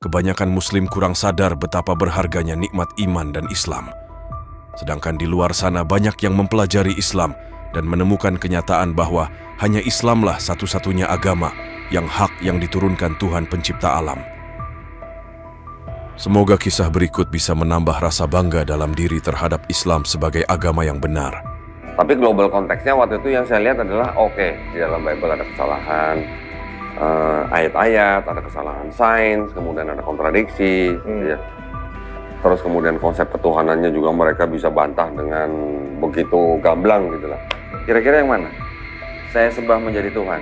kebanyakan Muslim kurang sadar betapa berharganya nikmat iman dan Islam. Sedangkan di luar sana banyak yang mempelajari Islam dan menemukan kenyataan bahwa hanya Islamlah satu-satunya agama yang hak yang diturunkan Tuhan Pencipta alam. Semoga kisah berikut bisa menambah rasa bangga dalam diri terhadap Islam sebagai agama yang benar. Tapi global konteksnya waktu itu yang saya lihat adalah di dalam Bible ada kesalahan ayat-ayat, ada kesalahan sains, kemudian ada kontradiksi, ya. Terus kemudian konsep ketuhanannya juga mereka bisa bantah dengan begitu gamblang gitu lah. Kira-kira yang mana? Saya sembah menjadi Tuhan.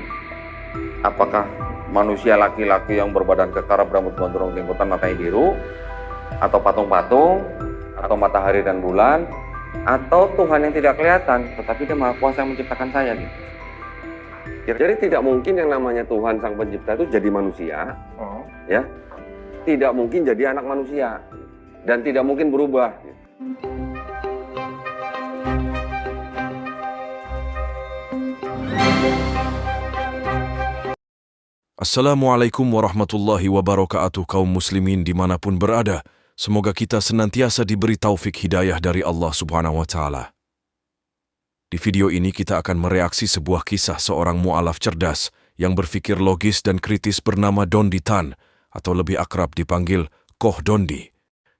Apakah manusia laki-laki yang berbadan kekar, berambut gondrong, jenggotan, matanya biru, atau patung-patung, atau matahari dan bulan, atau Tuhan yang tidak kelihatan, tetapi Dia Maha Kuasa yang menciptakan saya gitu. Jadi tidak mungkin yang namanya Tuhan Sang Pencipta itu jadi manusia, ya, tidak mungkin jadi anak manusia, dan tidak mungkin berubah. Assalamualaikum warahmatullahi wabarakatuh kaum muslimin dimanapun berada. Semoga kita senantiasa diberi taufik hidayah dari Allah Subhanahu wa Ta'ala. Di video ini kita akan mereaksi sebuah kisah seorang mu'alaf cerdas yang berpikir logis dan kritis bernama Dondi Tan, atau lebih akrab dipanggil Koh Dondi,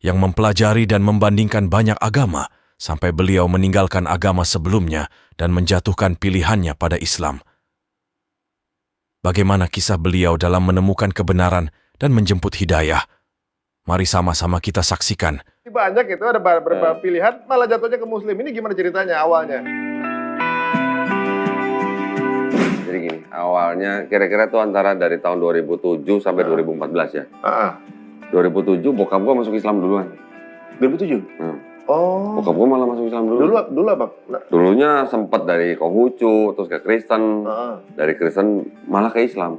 yang mempelajari dan membandingkan banyak agama sampai beliau meninggalkan agama sebelumnya dan menjatuhkan pilihannya pada Islam. Bagaimana kisah beliau dalam menemukan kebenaran dan menjemput hidayah? Mari sama-sama kita saksikan. Banyak itu, ada beberapa pilihan, malah jatuhnya ke Muslim. Ini gimana ceritanya awalnya? Jadi gini, awalnya kira-kira tuh antara dari tahun 2007 sampai 2014 ya. 2007 bokap gua masuk Islam duluan. 2007? Oh. Bokap gua malah masuk Islam dulu. Dulu apa? Dulunya sempat dari Konghucu, terus ke Kristen. Dari Kristen malah ke Islam.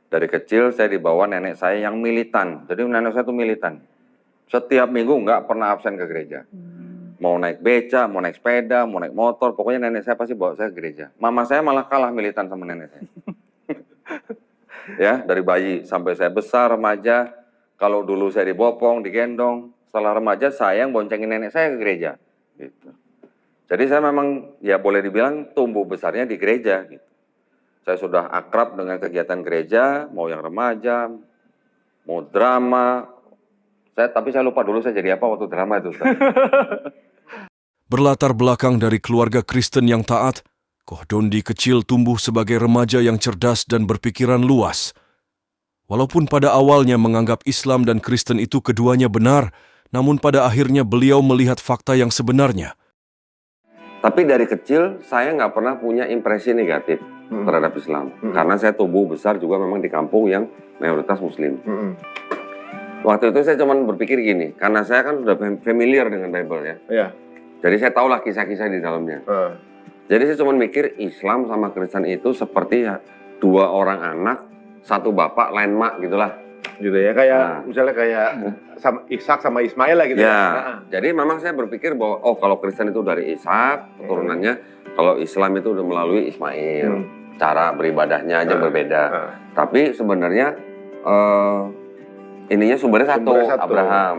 Dari kecil saya dibawa nenek saya yang militan. Jadi nenek saya tuh militan. Setiap minggu nggak pernah absen ke gereja. Mau naik beca, mau naik sepeda, mau naik motor, pokoknya nenek saya pasti bawa saya ke gereja. Mama saya malah kalah militan sama nenek saya. Ya, dari bayi sampai saya besar, remaja. Kalau dulu saya dibopong, digendong. Setelah remaja saya yang boncengin nenek saya ke gereja. Gitu. Jadi saya memang ya boleh dibilang tumbuh besarnya di gereja. Gitu. Saya sudah akrab dengan kegiatan gereja, mau yang remaja, mau drama. Tapi saya lupa dulu saya jadi apa waktu drama itu. Berlatar belakang dari keluarga Kristen yang taat, Koh Dondi kecil tumbuh sebagai remaja yang cerdas dan berpikiran luas. Walaupun pada awalnya menganggap Islam dan Kristen itu keduanya benar, namun pada akhirnya beliau melihat fakta yang sebenarnya. Tapi dari kecil saya nggak pernah punya impresi negatif terhadap Islam. Karena saya tumbuh besar juga memang di kampung yang mayoritas Muslim. Waktu itu saya cuma berpikir gini, karena saya kan sudah familiar dengan Bible ya. Iya. Jadi saya tahulah kisah-kisah di dalamnya. Jadi saya cuma mikir Islam sama Kristen itu seperti ya, dua orang anak, satu bapak, lain mak gitulah. Gitu ya, kayak misalnya kayak sama Ishak sama Ismail lah gitu ya. Jadi memang saya berpikir bahwa kalau Kristen itu dari Ishak keturunannya, kalau Islam itu udah melalui Ismail. Cara beribadahnya aja berbeda. Tapi sebenarnya ininya sumbernya satu. Abraham.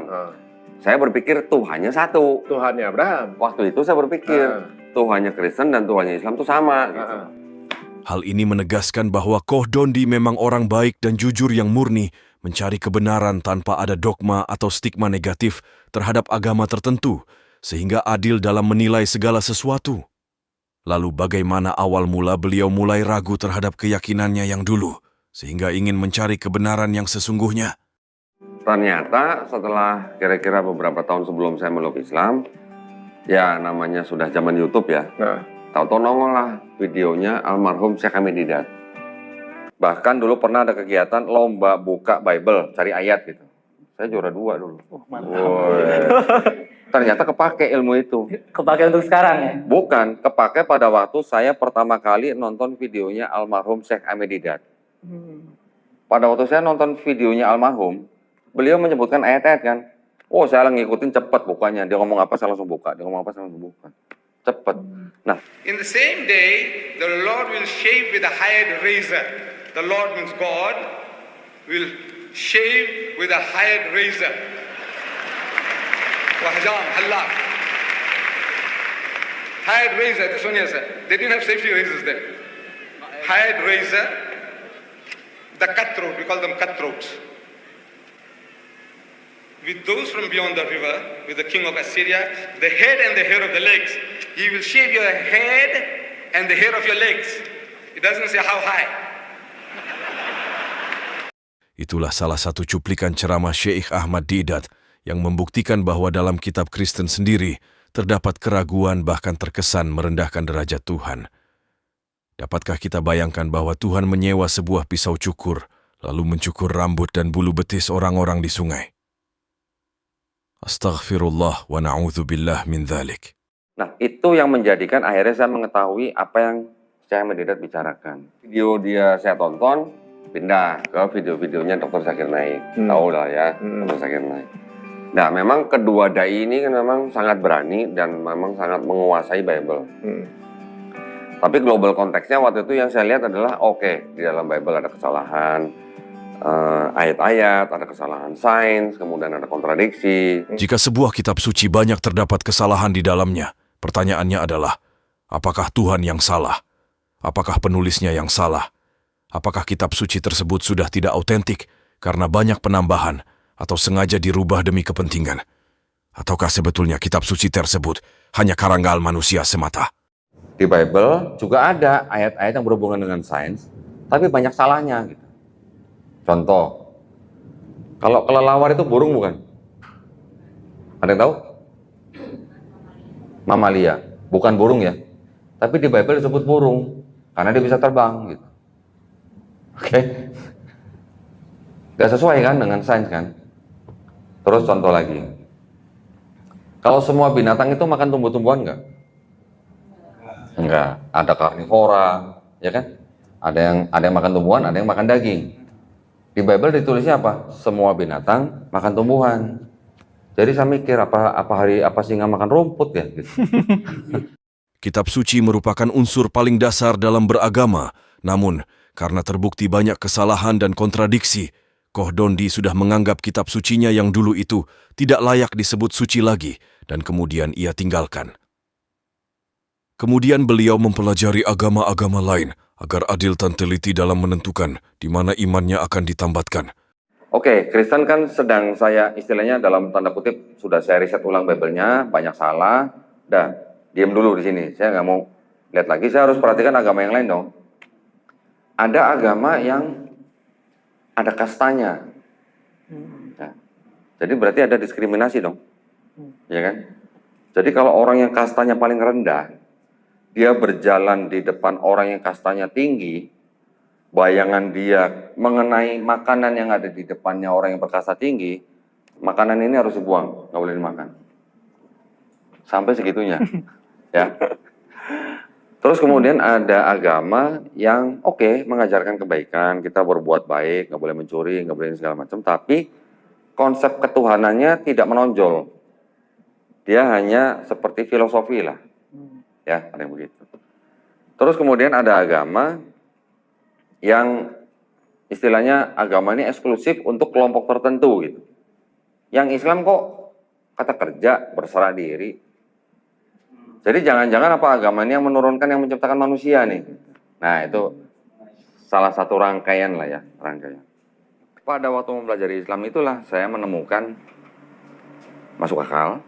Saya berpikir Tuhannya satu. Tuhannya Abraham. Waktu itu saya berpikir Tuhannya Kristen dan Tuhannya Islam itu sama. Gitu. Hal ini menegaskan bahwa Koh Dondi memang orang baik dan jujur yang murni, mencari kebenaran tanpa ada dogma atau stigma negatif terhadap agama tertentu, sehingga adil dalam menilai segala sesuatu. Lalu bagaimana awal mula beliau mulai ragu terhadap keyakinannya yang dulu, sehingga ingin mencari kebenaran yang sesungguhnya? Ternyata setelah kira-kira beberapa tahun sebelum saya meluk Islam, ya namanya sudah zaman YouTube ya, tahu-tahu nongol lah videonya almarhum Syekh Hamid Didat. Bahkan dulu pernah ada kegiatan lomba buka Bible, cari ayat gitu. Saya juara 2 dulu. Ternyata kepake ilmu itu. Kepake untuk sekarang ya? Bukan, kepake pada waktu saya pertama kali nonton videonya almarhum Syekh Hamid Didat. Pada waktu saya nonton videonya almarhum, beliau menyebutkan ayat-ayat kan. Saya ngikutin cepet bukanya. Dia ngomong apa saya langsung buka. Dia ngomong apa saya langsung buka. Cepet. Nah, in the same day, the Lord will shave with a hired razor. The Lord means God will shave with a hired razor. Wahjam, halak. Hired razor, this one here, sir. They didn't have safety razors then. Hired razor, the cutthroat, we call them cutthroats. With those from beyond the river, with the king of Assyria, the head and the hair of the legs. He will shave your head and the hair of your legs. It doesn't say how high. Itulah salah satu cuplikan ceramah Syekh Ahmad Didat yang membuktikan bahwa dalam kitab Kristen sendiri terdapat keraguan bahkan terkesan merendahkan derajat Tuhan. Dapatkah kita bayangkan bahwa Tuhan menyewa sebuah pisau cukur, lalu mencukur rambut dan bulu betis orang-orang di sungai? Astaghfirullah wa na'udzubillah min dzalik. Nah, itu yang menjadikan akhirnya saya mengetahui apa yang Syekh Ahmad Didat bicarakan. Video dia saya tonton, pindah ke video-videonya Dr. Zakir Naik. Tahu lah ya, Dr. Zakir Naik. Nah, memang kedua dai ini kan memang sangat berani dan memang sangat menguasai Bible. Tapi global konteksnya waktu itu yang saya lihat adalah oke, di dalam Bible ada kesalahan, ayat-ayat, ada kesalahan sains, kemudian ada kontradiksi. Jika sebuah kitab suci banyak terdapat kesalahan di dalamnya, pertanyaannya adalah, apakah Tuhan yang salah? Apakah penulisnya yang salah? Apakah kitab suci tersebut sudah tidak autentik karena banyak penambahan atau sengaja dirubah demi kepentingan? Ataukah sebetulnya kitab suci tersebut hanya karanggal manusia semata? Di Bible juga ada ayat-ayat yang berhubungan dengan sains, tapi banyak salahnya gitu. Contoh, kalau kelelawar itu burung bukan? Ada yang tahu? Mamalia, bukan burung ya. Tapi di Bible disebut burung, karena dia bisa terbang gitu. Oke? Gak sesuai kan dengan sains kan? Terus contoh lagi. Kalau semua binatang itu makan tumbuh-tumbuhan nggak? Enggak. Ada karnivora, ya kan? Ada yang makan tumbuhan, ada yang makan daging. Di Bible ditulisnya apa? Semua binatang makan tumbuhan. Jadi saya mikir apa singa makan rumput ya? Gitu. Kitab suci merupakan unsur paling dasar dalam beragama. Namun, karena terbukti banyak kesalahan dan kontradiksi, Koh Dondi sudah menganggap kitab sucinya yang dulu itu tidak layak disebut suci lagi dan kemudian ia tinggalkan. Kemudian beliau mempelajari agama-agama lain agar adil dan teliti dalam menentukan di mana imannya akan ditambatkan. Oke, Kristen kan sedang saya istilahnya dalam tanda kutip sudah saya riset ulang Bible-nya, banyak salah. Dah, diam dulu di sini. Saya nggak mau lihat lagi, saya harus perhatikan agama yang lain dong. Ada agama yang ada kastanya. Nah, jadi berarti ada diskriminasi dong. Ya kan? Jadi kalau orang yang kastanya paling rendah, dia berjalan di depan orang yang kastanya tinggi, bayangan dia mengenai makanan yang ada di depannya orang yang berkasta tinggi, makanan ini harus dibuang, nggak boleh dimakan. Sampai segitunya. Ya. Terus kemudian ada agama yang mengajarkan kebaikan, kita berbuat baik, nggak boleh mencuri, nggak boleh segala macam, tapi konsep ketuhanannya tidak menonjol. Dia hanya seperti filosofi lah. Ya, ada yang begitu. Terus kemudian ada agama yang istilahnya agama ini eksklusif untuk kelompok tertentu gitu. Yang Islam kok kata kerja, berserah diri. Jadi jangan-jangan apa agama ini yang menurunkan yang menciptakan manusia nih. Nah, itu salah satu rangkaian lah ya, rangkaian. Pada waktu mempelajari Islam itulah saya menemukan masuk akal,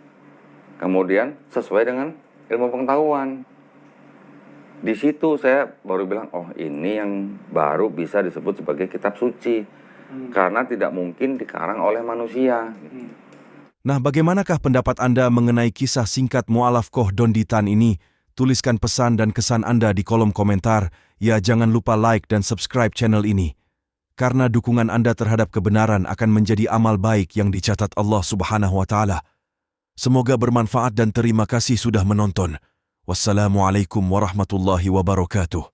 kemudian sesuai dengan ilmu pengetahuan. Di situ saya baru bilang, oh ini yang baru bisa disebut sebagai kitab suci. Karena tidak mungkin dikarang oleh manusia. Nah, bagaimanakah pendapat Anda mengenai kisah singkat mu'alaf Koh Dondi Tan ini? Tuliskan pesan dan kesan Anda di kolom komentar. Ya, jangan lupa like dan subscribe channel ini. Karena dukungan Anda terhadap kebenaran akan menjadi amal baik yang dicatat Allah Subhanahu wa Ta'ala. Semoga bermanfaat dan terima kasih sudah menonton. Wassalamualaikum warahmatullahi wabarakatuh.